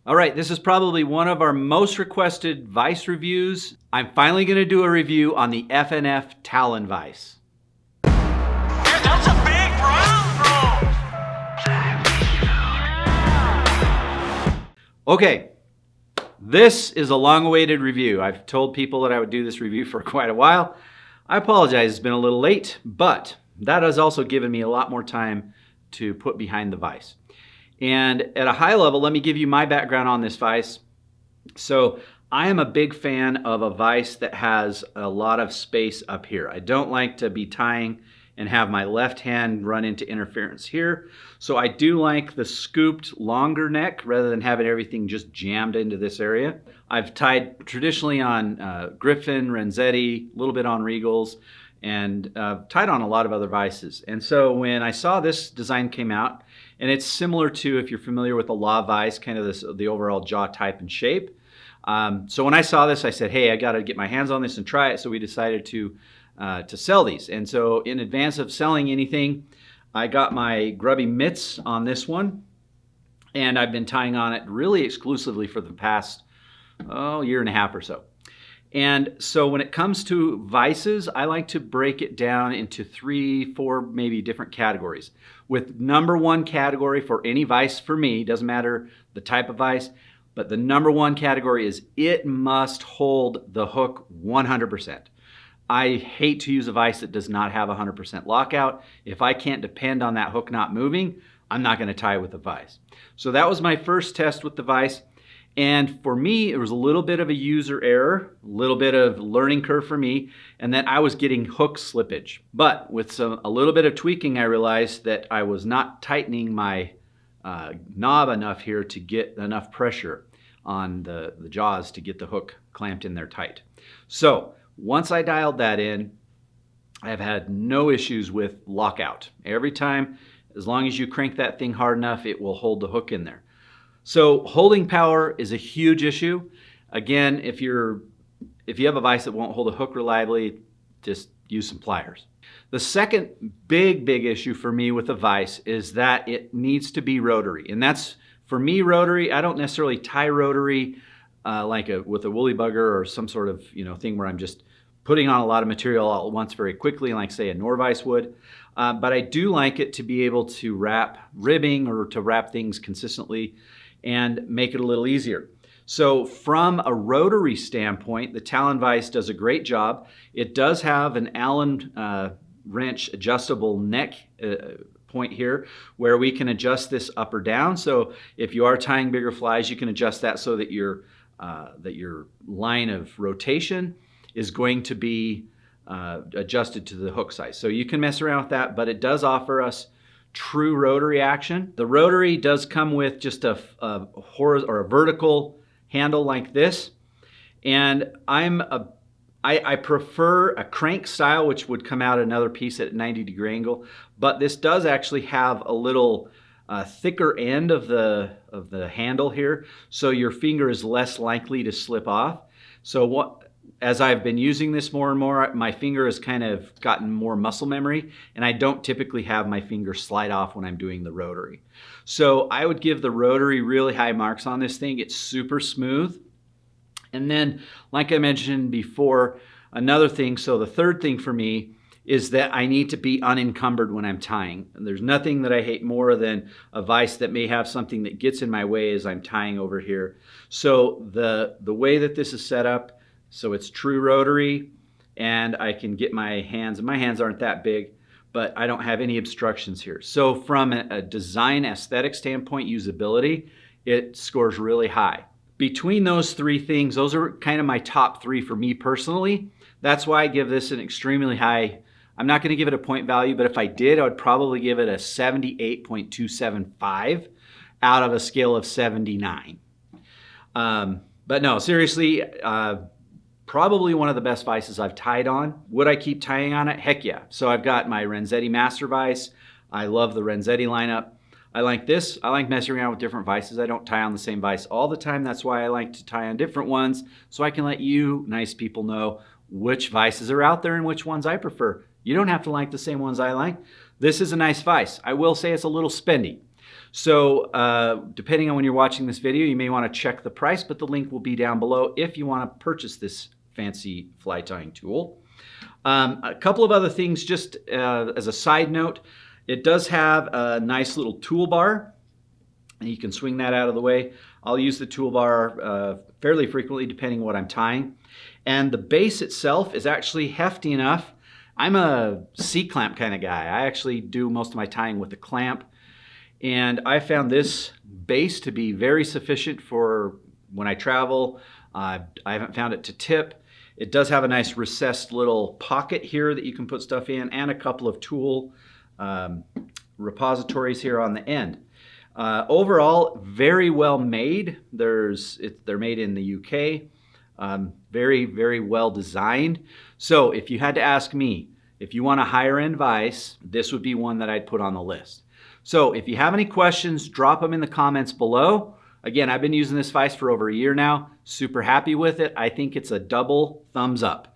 All right, this is probably one of our most requested vise reviews. I'm finally going to do a review on the FNF Talon Vise. Dude, that's a big bro. Okay, this is a long-awaited review. I've told people that I would do this review for quite a while. I apologize, it's been a little late, but that has also given me a lot more time to put behind the vise. And at a high level, let me give you my background on this vise. So I am a big fan of a vise that has a lot of space up here. I don't like to be tying and have my left hand run into interference here. So I do like the scooped longer neck rather than having everything just jammed into this area. I've tied traditionally on Griffin, Renzetti, a little bit on Regals, and tied on a lot of other vices. And so when I saw this design came out, and it's similar to, if you're familiar with the La Vise, kind of the overall jaw type and shape. So when I saw this, I said, hey, I got to get my hands on this and try it. So we decided to sell these. And so in advance of selling anything, I got my grubby mitts on this one, and I've been tying on it really exclusively for the past year and a half or so. And so when it comes to vices, I like to break it down into 3, 4 maybe different categories. With number one category for any vise for me, doesn't matter the type of vise, but the number one category is it must hold the hook 100%. I hate to use a vise that does not have 100% lockout. If I can't depend on that hook not moving, I'm not going to tie with the vise. So that was my first test with the vise. And for me, it was a little bit of a user error, a little bit of learning curve for me, and then I was getting hook slippage. But with a little bit of tweaking, I realized that I was not tightening my knob enough here to get enough pressure on the jaws to get the hook clamped in there tight. So once I dialed that in, I've had no issues with lockout. Every time, as long as you crank that thing hard enough, it will hold the hook in there. So holding power is a huge issue. Again, if you have a vise that won't hold a hook reliably, just use some pliers. The second big issue for me with a vise is that it needs to be rotary. And that's, for me, rotary. I don't necessarily tie rotary with a woolly bugger or some sort of thing where I'm just putting on a lot of material all at once very quickly, like say a Norvise would. But I do like it to be able to wrap ribbing or to wrap things consistently and make it a little easier. So from a rotary standpoint, the Talon Vise does a great job. It does have an Allen wrench adjustable neck point here where we can adjust this up or down. So if you are tying bigger flies, you can adjust that so that your line of rotation is going to be adjusted to the hook size. So you can mess around with that, but it does offer us true rotary action. The rotary does come with just a horizontal or a vertical handle like this, and I prefer a crank style, which would come out another piece at a 90-degree angle, but this does actually have a little thicker end of the handle here, so your finger is less likely to slip off. So as I've been using this more and more, my finger has kind of gotten more muscle memory, and I don't typically have my finger slide off when I'm doing the rotary. So I would give the rotary really high marks on this thing. It's super smooth. And then, like I mentioned before, another thing, so the third thing for me is that I need to be unencumbered when I'm tying. And there's nothing that I hate more than a vise that may have something that gets in my way as I'm tying over here. So the way that this is set up, so it's true rotary, and I can get my hands, and my hands aren't that big, but I don't have any obstructions here. So from a design aesthetic standpoint, usability, it scores really high. Between those three things, those are kind of my top three for me personally. That's why I give this an extremely high, I'm not gonna give it a point value, but if I did, I would probably give it a 78.275 out of a scale of 79. But no, seriously, probably one of the best vices I've tied on. Would I keep tying on it? Heck yeah. So I've got my Renzetti Master Vise. I love the Renzetti lineup. I like this. I like messing around with different vices. I don't tie on the same vise all the time. That's why I like to tie on different ones, so I can let you nice people know which vices are out there and which ones I prefer. You don't have to like the same ones I like. This is a nice vise. I will say it's a little spendy. So depending on when you're watching this video, you may want to check the price, but the link will be down below if you want to purchase this fancy fly tying tool. A couple of other things just as a side note, it does have a nice little toolbar. And you can swing that out of the way. I'll use the toolbar fairly frequently depending on what I'm tying. And the base itself is actually hefty enough. I'm a C-clamp kind of guy. I actually do most of my tying with a clamp. And I found this base to be very sufficient for when I travel. I haven't found it to tip. It does have a nice recessed little pocket here that you can put stuff in, and a couple of tool repositories here on the end. Overall, very well made. They're made in the UK. Very, very well designed. So if you had to ask me, if you want a higher end vise, this would be one that I'd put on the list. So if you have any questions, drop them in the comments below. Again, I've been using this vise for over a year now. Super happy with it. I think it's a double thumbs up.